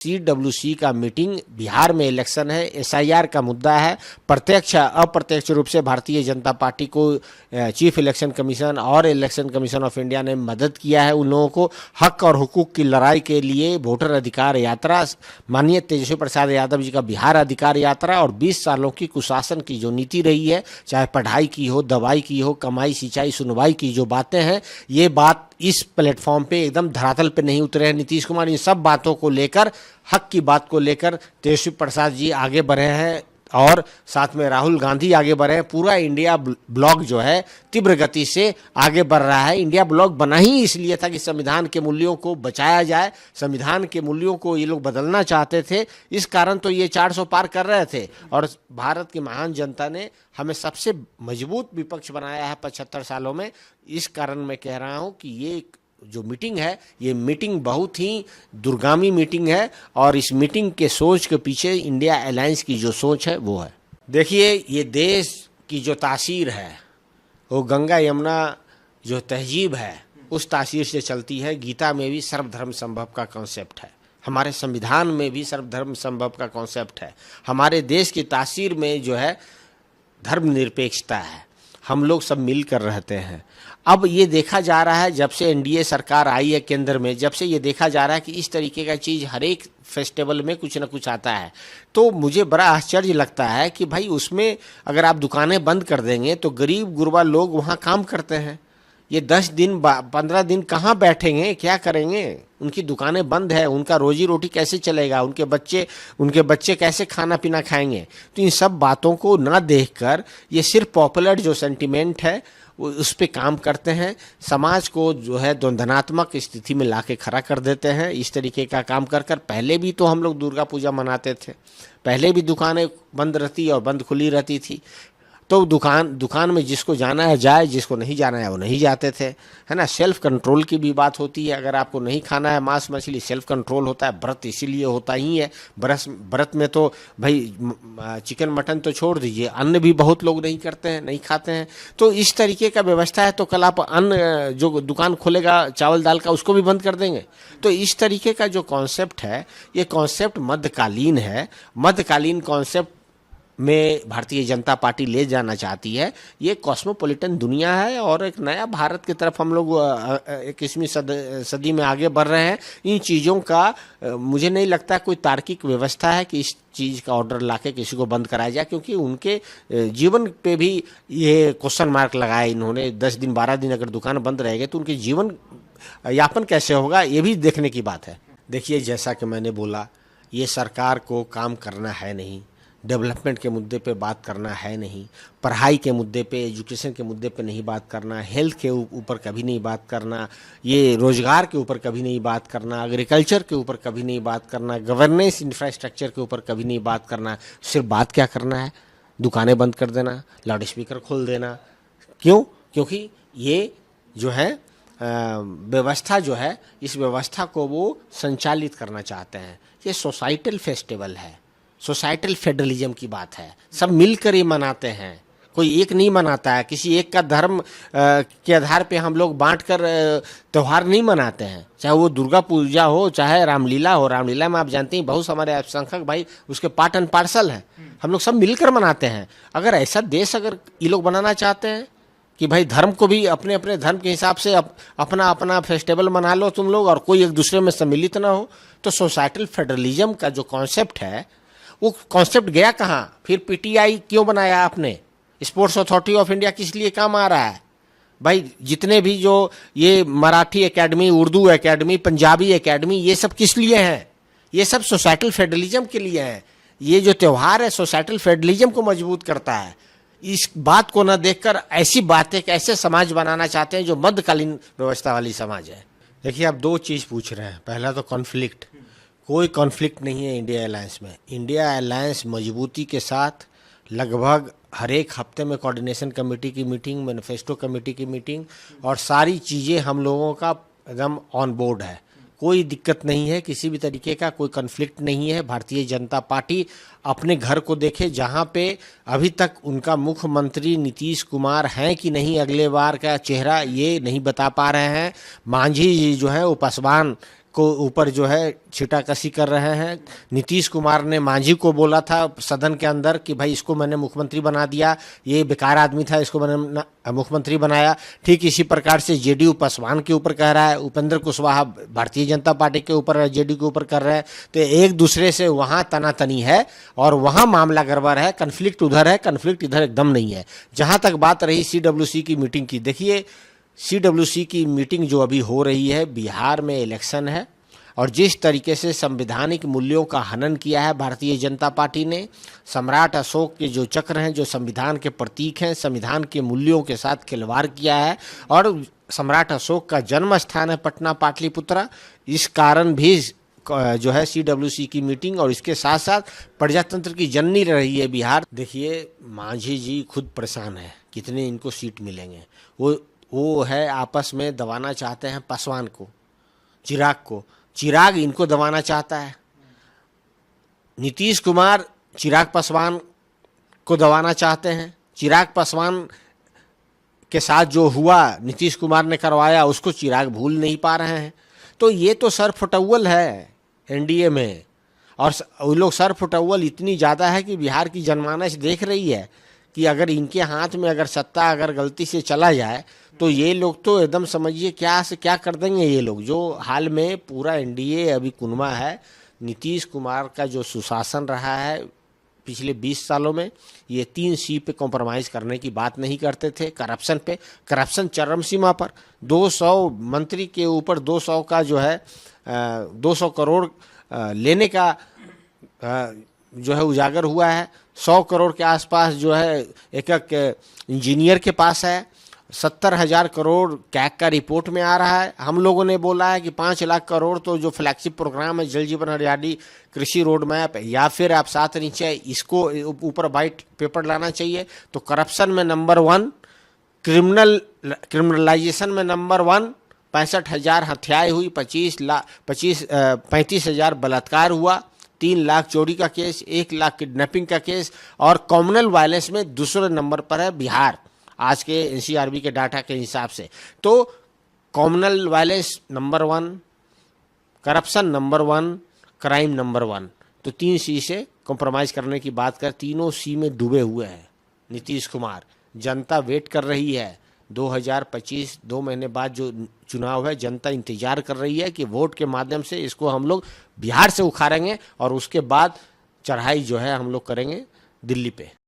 CWC का meeting, Bihar में election है, SIR का मुद्दा है। प्रत्यक्ष अप्रत्यक्ष रूप से भारतीय जनता पार्टी को चीफ इलेक्शन कमीशन और इलेक्शन कमीशन ऑफ इंडिया ने मदद किया है उन लोगों को हक और हुकूक की लड़ाई के लिए। वोटर अधिकार यात्रा, माननीय तेजस्वी प्रसाद यादव जी का बिहार अधिकार यात्रा और 20 सालों की कुशासन की जो नीति रही है, चाहे पढ़ाई की हो, दवाई की हो, कमाई सिंचाई सुनवाई की जो बातें हैं, ये बात इस प्लेटफॉर्म पे एकदम धरातल पे नहीं उतरे हैं। नीतीश कुमार इन सब बातों को लेकर, हक की बात को लेकर तेजस्वी प्रसाद जी आगे बढ़े हैं और साथ में राहुल गांधी आगे बढ़े हैं। पूरा इंडिया ब्लॉक जो है तीव्र गति से आगे बढ़ रहा है। इंडिया ब्लॉक बना ही इसलिए था कि संविधान के मूल्यों को बचाया जाए, संविधान के मूल्यों को ये लोग बदलना चाहते थे। इस कारण तो ये 400 पार कर रहे थे और भारत की महान जनता ने हमें सबसे मजबूत विपक्ष बनाया है 75 सालों में। इस कारण मैं कह रहा हूँ कि ये जो मीटिंग है, ये मीटिंग बहुत ही दूरगामी मीटिंग है और इस मीटिंग के सोच के पीछे इंडिया अलायंस की जो सोच है वो है। देखिए, ये देश की जो तासीर है वो गंगा यमुना जो तहजीब है उस तासीर से चलती है। गीता में भी सर्वधर्म संभव का कॉन्सेप्ट है, हमारे संविधान में भी सर्वधर्म संभव का कॉन्सेप्ट है। हमारे देश की तासीर में जो है धर्मनिरपेक्षता है, हम लोग सब मिलकर रहते हैं। अब ये देखा जा रहा है जब से NDA सरकार आई है केंद्र में, जब से ये देखा जा रहा है कि इस तरीके का चीज़ हर एक फेस्टिवल में कुछ ना कुछ आता है, तो मुझे बड़ा आश्चर्य लगता है कि भाई उसमें अगर आप दुकानें बंद कर देंगे तो गरीब गुरबा लोग वहाँ काम करते हैं, ये 10 दिन 15 दिन कहाँ बैठेंगे, क्या करेंगे? उनकी दुकानें बंद है, उनका रोजी रोटी कैसे चलेगा, उनके बच्चे कैसे खाना पीना खाएंगे? तो इन सब बातों को ना देखकर ये सिर्फ पॉपुलर जो सेंटिमेंट है उस पे काम करते हैं, समाज को जो है द्वंद्वात्मक स्थिति में लाके खड़ा कर देते हैं। इस तरीके का काम कर कर पहले भी तो हम लोग दुर्गा पूजा मनाते थे, पहले भी दुकानें बंद रहती और बंद खुली रहती थी, तो दुकान में जिसको जाना है जाए, जिसको नहीं जाना है वो नहीं जाते थे, है ना। सेल्फ कंट्रोल की भी बात होती है। अगर आपको नहीं खाना है मांस मछली, सेल्फ कंट्रोल होता है। व्रत इसीलिए होता ही है, व्रत में तो भाई चिकन मटन तो छोड़ दीजिए, अन्न भी बहुत लोग नहीं करते हैं, नहीं खाते हैं। तो इस तरीके का व्यवस्था है, तो कल आप अन्न जो दुकान खोलेगा चावल दाल का उसको भी बंद कर देंगे। तो इस तरीके का जो कॉन्सेप्ट है, ये कॉन्सेप्ट मध्यकालीन है। मध्यकालीन कॉन्सेप्ट में भारतीय जनता पार्टी ले जाना चाहती है। ये कॉस्मोपॉलिटन दुनिया है और एक नया भारत की तरफ हम लोग 21वीं सदी में आगे बढ़ रहे हैं। इन चीज़ों का मुझे नहीं लगता कोई तार्किक व्यवस्था है कि इस चीज़ का ऑर्डर लाके किसी को बंद कराया जाए, क्योंकि उनके जीवन पे भी ये क्वेश्चन मार्क लगाया इन्होंने। 10 दिन 12 दिन अगर दुकान बंद रहेगी तो उनके जीवन यापन कैसे होगा, ये भी देखने की बात है। देखिए, जैसा कि मैंने बोला, ये सरकार को काम करना है नहीं, डेवलपमेंट के मुद्दे पे बात करना है नहीं, पढ़ाई के मुद्दे पे, एजुकेशन के मुद्दे पे नहीं बात करना, हेल्थ के ऊपर कभी नहीं बात करना, ये रोजगार के ऊपर कभी नहीं बात करना, एग्रीकल्चर के ऊपर कभी नहीं बात करना, गवर्नेंस इंफ्रास्ट्रक्चर के ऊपर कभी नहीं बात करना। सिर्फ बात क्या करना है? दुकानें बंद कर देना, लाउड स्पीकर खोल देना। क्यों? क्योंकि ये जो है व्यवस्था जो है, इस व्यवस्था को वो संचालित करना चाहते हैं। ये सोसाइटल फेस्टिवल है, सोसाइटल फेडरलिज्म की बात है, सब मिलकर ही मनाते हैं, कोई एक नहीं मनाता है। किसी एक का धर्म के आधार पे हम लोग बांटकर त्यौहार नहीं मनाते हैं, चाहे वो दुर्गा पूजा हो, चाहे रामलीला हो। रामलीला में आप जानते हैं बहुत हमारे अल्पसंख्यक भाई उसके पार्ट एंड पार्सल हैं, हम लोग सब मिलकर मनाते हैं। अगर ऐसा देश अगर ये लोग बनाना चाहते हैं कि भाई धर्म को भी अपने अपने धर्म के हिसाब से अपना अपना फेस्टिवल मना लो तुम लोग और कोई एक दूसरे में सम्मिलित ना हो, तो सोसाइटल फेडरलिज्म का जो कॉन्सेप्ट है वो कॉन्सेप्ट गया कहाँ? फिर PTI क्यों बनाया आपने? स्पोर्ट्स अथॉरिटी ऑफ इंडिया किस लिए काम आ रहा है? भाई जितने भी जो ये Marathi academy, Urdu academy, Punjabi academy, ये सब किस लिए हैं? ये सब सोसाइटल फेडरलिज्म के लिए हैं। ये जो त्यौहार है सोसाइटल फेडरलिज्म को मजबूत करता है। इस बात को न देखकर ऐसी बातें, ऐसे समाज बनाना चाहते हैं जो मध्यकालीन व्यवस्था वाली समाज है। देखिए, आप 2 चीज़ पूछ रहे हैं। पहला तो कॉन्फ्लिक्ट, कोई कॉन्फ्लिक्ट नहीं है इंडिया अलायंस में। इंडिया अलायंस मजबूती के साथ लगभग हर एक हफ्ते में कोऑर्डिनेशन कमेटी की मीटिंग, मैनिफेस्टो कमेटी की मीटिंग और सारी चीज़ें हम लोगों का एकदम ऑन बोर्ड है। कोई दिक्कत नहीं है, किसी भी तरीके का कोई कॉन्फ्लिक्ट नहीं है। भारतीय जनता पार्टी अपने घर को देखे, जहां पे अभी तक उनका मुख्यमंत्री नीतीश कुमार हैं कि नहीं, अगले बार का चेहरा ये नहीं बता पा रहे हैं। मांझी जी जो है वो पासवान को ऊपर जो है छीटाकशी कर रहे हैं। नीतीश कुमार ने मांझी को बोला था सदन के अंदर कि भाई इसको मैंने मुख्यमंत्री बना दिया, ये बेकार आदमी था, इसको मैंने मुख्यमंत्री बनाया। ठीक इसी प्रकार से जेडीयू पासवान के ऊपर कह रहा है, उपेंद्र कुशवाहा भारतीय जनता पार्टी के ऊपर, जेडीयू के ऊपर कर रहे हैं। तो एक दूसरे से वहाँ तनातनी है और वहाँ मामला गड़बड़ है, कन्फ्लिक्ट उधर है, कन्फ्लिक्ट इधर एकदम नहीं है। जहाँ तक बात रही CWC की मीटिंग की, देखिए CWC की मीटिंग जो अभी हो रही है, बिहार में इलेक्शन है और जिस तरीके से संवैधानिक मूल्यों का हनन किया है भारतीय जनता पार्टी ने, सम्राट अशोक के जो चक्र हैं, जो संविधान के प्रतीक हैं, संविधान के मूल्यों के साथ खिलवाड़ किया है और सम्राट अशोक का जन्म स्थान है पटना पाटलिपुत्रा। इस कारण भी जो है CWC की मीटिंग और इसके साथ साथ प्रजातंत्र की जननी रही है बिहार। देखिए मांझी जी खुद परेशान है, कितने इनको सीट मिलेंगे। वो है आपस में दबाना चाहते हैं पासवान को, चिराग को, चिराग इनको दबाना चाहता है। नीतीश कुमार चिराग पासवान को दबाना चाहते हैं। चिराग पासवान के साथ जो हुआ नीतीश कुमार ने करवाया उसको चिराग भूल नहीं पा रहे हैं। तो ये तो सर फुटअव्वल है एनडीए में, और वो लोग सर फुटअव्वल इतनी ज़्यादा है कि बिहार की जनमानस देख रही है कि अगर इनके हाथ में अगर सत्ता अगर गलती से चला जाए तो ये लोग तो एकदम समझिए क्या से क्या कर देंगे। ये लोग जो हाल में पूरा एनडीए अभी कुनमा है, नीतीश कुमार का जो सुशासन रहा है पिछले 20 सालों में, ये 3 सी पे कॉम्प्रोमाइज़ करने की बात नहीं करते थे। करप्शन पे, करप्शन चरम सीमा पर, 200 मंत्री के ऊपर 200 का जो है 200 करोड़ लेने का जो है उजागर हुआ है। 100 करोड़ के आसपास जो है एक इंजीनियर के पास है। 70,000 करोड़ कैग का रिपोर्ट में आ रहा है। हम लोगों ने बोला है कि 5 लाख करोड़ तो जो फ्लैगशिप प्रोग्राम है जल जीवन हरियाली कृषि रोड मैप, या फिर आप 7 नीचे इसको ऊपर वाइट पेपर लाना चाहिए। तो करप्शन में नंबर 1, क्रिमिनलाइजेशन में नंबर 1, 65,000 हत्याएं हुई, 35,000 बलात्कार हुआ, 3 लाख चोरी का केस, 1 लाख किडनैपिंग का केस, और कॉम्युनल वायलेंस में दूसरे नंबर पर है बिहार आज के एनसीआरबी के डाटा के हिसाब से। तो communal violence number 1, corruption number 1, crime number 1। तो 3 सी से कॉम्प्रोमाइज़ करने की बात कर, तीनों सी में डूबे हुए हैं नीतीश कुमार। जनता वेट कर रही है 2025, 2 महीने बाद जो चुनाव है, जनता इंतजार कर रही है कि वोट के माध्यम से इसको हम लोग बिहार से उखाड़ेंगे और उसके बाद चढ़ाई जो है हम लोग करेंगे दिल्ली पे।